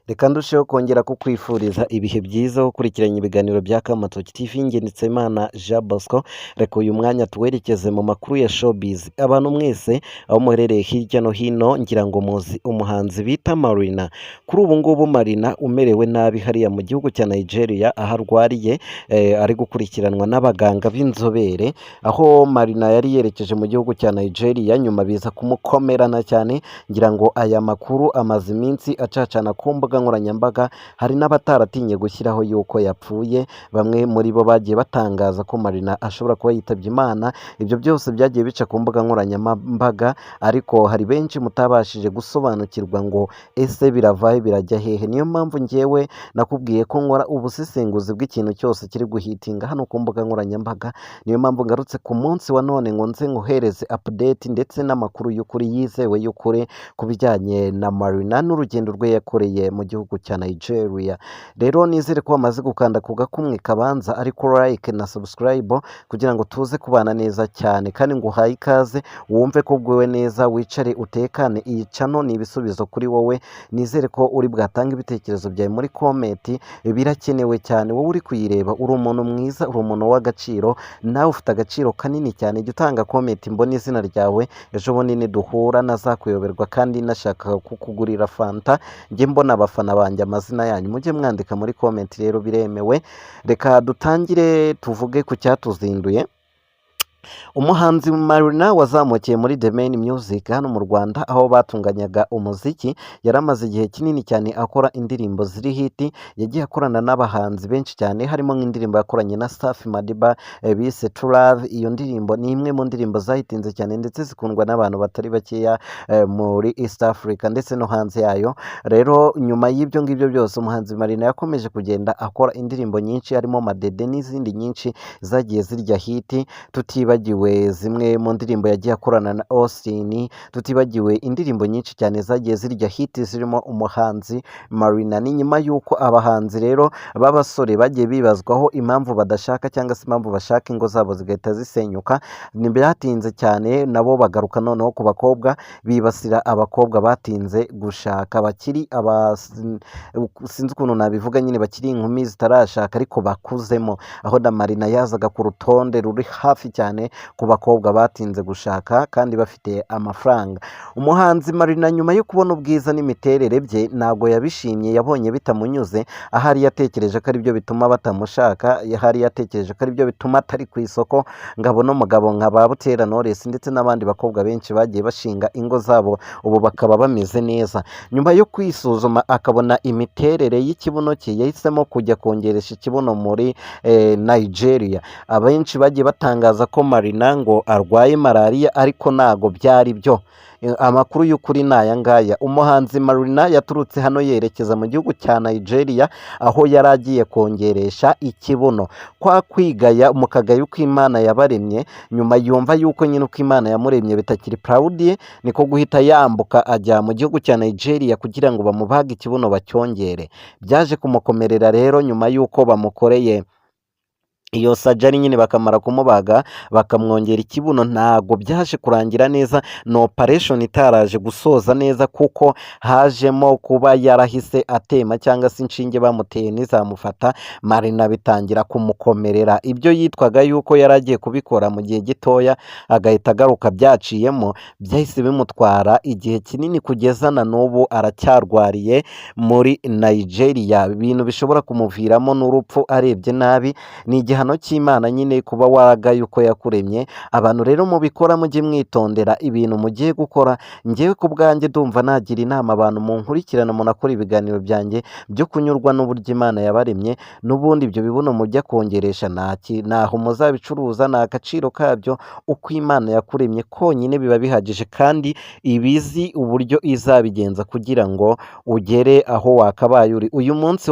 Reka ndusheho kongera kukwifuriza ibihe byiza ukurikiranye ibiganiro bya Kamatoki TV Ngenditsemana Jean Bosco. Reka uyu mwanya tuwerekeze mu makuru ya showbiz. Abantu mwese aho muherereye hirya no hino ngira ngo muzi umuhanzi bita Marina. Kuri ubu ngubu Marina umerewe nabi hariya mu gihugu cya Nigeria aho arwariye ari gukurikiranwa n'abaganga b'inzobere, aho Marina yari yerekeje mu gihugu cya Nigeria nyuma biza kumukomerana cyane. Ngira ngo aya makuru amaze iminsi acacana ku mbuga nkoranyambaga, hari n'abataratinye gushyiraho yuko yapfuye. Bamwe muri bo bagiye batangaza ko Marina ashobora kuba yitabye Imana. Ibyo byose byagiye bica ku mbuga nkoranyambaga, ariko hari benshi mutabashije gusobanukirwa ngo ese biravahe birajya hehe. Niyo mpamvu ngewe nakubwiye ko nkora ubusesenguzi bw'ikintu cyose kiri guhitinga hano ku mbuga nkoranyambaga. Niyo mpamvu ngarutse ku munsi wa none ngo nze nkuhereze update ndetse n'amakuru y'ukuri yizewe y'ukuri ku bijyanye na Marina n'urugendo rwe yakoreye mu gihugu cya Nigeria. Rero nizere ko wamaze gukanda ku gakumwe kabanza ariko like na subscribe kugira ngo tuze kubana neza cyane, kandi nguhaye ikaze wumve ko bwewe neza, wicare utekane. Iyi channel ni ibisubizo kuri wowe. Nizere ko uri bwatanga ibitekerezo byawe muri comment, birakenewe cyane. Wowe uri kuyireba uri umuntu mwiza, uri umuntu w'agaciro, nawe ufite agaciro kanini cyane. Jya utanga comment mbona izina ryawe, ejo bundi niduhura nazakuyoberwa kandi nashaka kukugurira fanta. Njye mbona abafana banjye amazina yanyu mujye mwandika muri comment, rero biremewe. Reka dutangire tuvuge ku cyatuzinduye. Umuhanzi Marina wazamukiye muri The Main Music hano mu Rwanda aho batunganyaga umuziki, yaramaze igihe kinini cyane akora indirimbo ziri hiti. Yagiye akorana n'abahanzi benshi cyane, harimo nk'indirimbo yakoranye na Safi Madiba bise To Love. Iyo ndirimbo ni imwe mu ndirimbo zahitinze cyane ndetse zikundwa n'abantu batari bakeya muri East Africa ndetse no hanze yayo. Rero nyuma y'ibyo ngibyo byose umuhanzi Marina yakomeje kugenda akora indirimbo nyinshi, harimo Madede n'izindi nyinshi zagiye zirya hiti, tutibagiwe zimwe mu ndirimbo yagiye akorana na Austin, tutibagiwe indirimbo nyinshi cyane zagiye zirya hiti zirimo umuhanzi Marina. Ni nyuma y'uko abahanzi rero b'abasore bagiye bibazwaho impamvu badashaka cyangwa se impamvu bashaka ingo zabo zigahita zisenyuka. Ntibyatinze cyane nabo bagaruka noneho ku bakobwa, bibasira abakobwa batinze gushaka, bakiri sinzi ukuntu nabivuga, nyine bakiri inkumi zitarashaka ariko bakuzemo, aho na Marina yazaga ku rutonde ruri hafi cyane ku bakobwa batinze gushaka kandi bafite amafaranga. Umuhanzi Marina nyuma yo kubona ubwiza n'imiterere bye ntabwo yabishimye, yabonye bitamunyuze. Ahari yatekereje ko aribyo bituma batamushaka, ahari yatekereje ko aribyo bituma atari ku isoko ngo abone umugabo nka ba Butera Knowless ndetse n'abandi bakobwa benshi bagiye bashinga ingo zabo ubu bakaba bameze neza. Nyuma yo kwisuzuma akabona imiterere y'ikibuno cye, yahisemo kujya kongeresha ikibuno muri Nigeria. Abenshi bagiye batangaza ko Marina ngo arwaye malariya ariko ntago byari byo. Amakuru y'ukuri ni aya ngaya. Umuhanzi Marina yaturutse hano yerekeza mu gihugu cya Nigeria aho yari agiye kongeresha ikibuno. Kwa kwigaya mu kagayo k'Imana yabaremye, nyuma yumva yuko nyine uko Imana yamuremye bitakiri proud ye, niko guhita yambuka ajya mu gihugu cya Nigeria kugira ngo bamubage ikibuno bacyongere. Byaje kumukomerera rero nyuma yuko bamukoreye iyo sajari nyine bakamara kumubaga bakamwongera ikibuno, ntago byaje kurangira neza. No operation itaraje gusoza neza kuko hajemo kuba yarahise atema cyangwa se inshinge bamuteye nizamufata. Marina bitangira kumukomerera. Ibyo yitwaga yuko yaragiye kubikora mu gihe gitoya agahita agaruka byaciyemo, byahise bimutwara igihe kinini kugeza na n'ubu aracyarwariye muri Nigeria. Ibintu bishobora kumuviramo n'urupfu arebye nabi. Ni igihano cy'Imana nyine kuba waragaye uko yakuremye. Abantu rero mubikora mujye mwitondera ibintu mugiye gukora. Ngewe ku bwanjye ndumva nagira inama abantu munkurikirana munakora ibiganiro byanjye byo kunyurwa n'uburyo Imana yabaremye. N'ubundi ibyo bibuno mujya kongeresha ntaho muzabicuruza, nta gaciro kabyo. Uko Imana yakuremye konyine biba bihagije, kandi ibizi uburyo izabigenza kugira ngo ugere aho wakabaye uri. Uyu munsi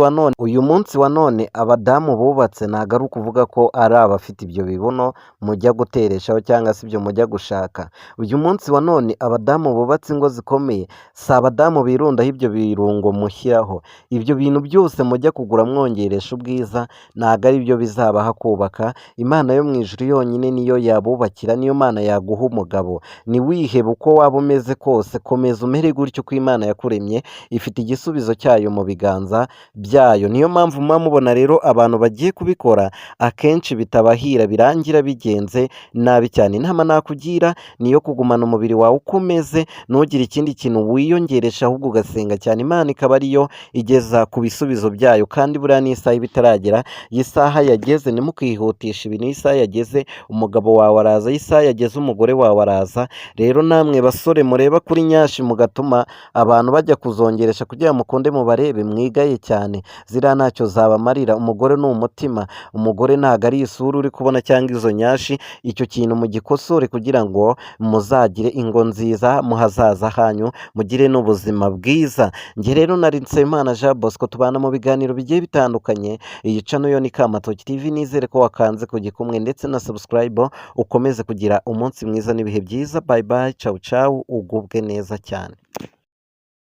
wa none abadamu bubatse ntago ari ukuvuga kuvuga ko ari abafite ibyo bibuno mujya gutereshaho cyangwa se ibyo mujya gushaka. Uyu munsi wa none abadamu bubatse ingo zikomeye si abadamu birundaho ibyo birungo mushyiraho, ibyo bintu byose mujya kugura mwongeresha ubwiza ntabwo ari byo bizabaha kubaka. Imana yo mu ijuru yonyine niyo yabubakira, niyo Mana yaguha umugabo. Ntiwihebe uko waba umeze kose, komeza umere gutyo uko Imana yakuremye, ifite igisubizo cyayo mu biganza byayo. Niyo mpamvu muba mubona rero abantu bagiye kubikora akenshi bitabahira, birangira bigenze nabi cyane. Inama nakugira niyo kugumana umubiri wawe uko umeze, ntugire ikindi kintu wiyongeresha, ahubwo ugasenga cyane, Imana ikaba ariyo igeza ku bisubizo byayo. Kandi buriya n'isaha iba itaragera, iyi saha yageze ntimukihutishe ibintu, iyi saha yageze umugabo wawe araza, iyi saha yageze umugore wawe araza. Rero namwe basore mureba kuri nyashi mugatuma abantu bajya kuzongeresha kugira mukunde mubarebe, mwigaye cyane, ziriya ntacyo zabamarira. Umugore ni umutima, umugore ntabwo ari isura uri kubona cyangwa izo nyashi. Icyo kintu mugikosore kugira ngo muzagire ingo nziza mu hazaza hanyu, mugire n'ubuzima bwiza. Njye rero nari Nsabimana Jean Bosco, tubana mu biganiro bigiye bitandukanye. Iyi channel yo ni Kamatoki TV, nizere ko wakanze ku gikumwe ndetse na subscribe. Ukomeze kugira umunsi mwiza n'ibihe byiza. Bye bye, ciao ciao, ugubwe neza cyane.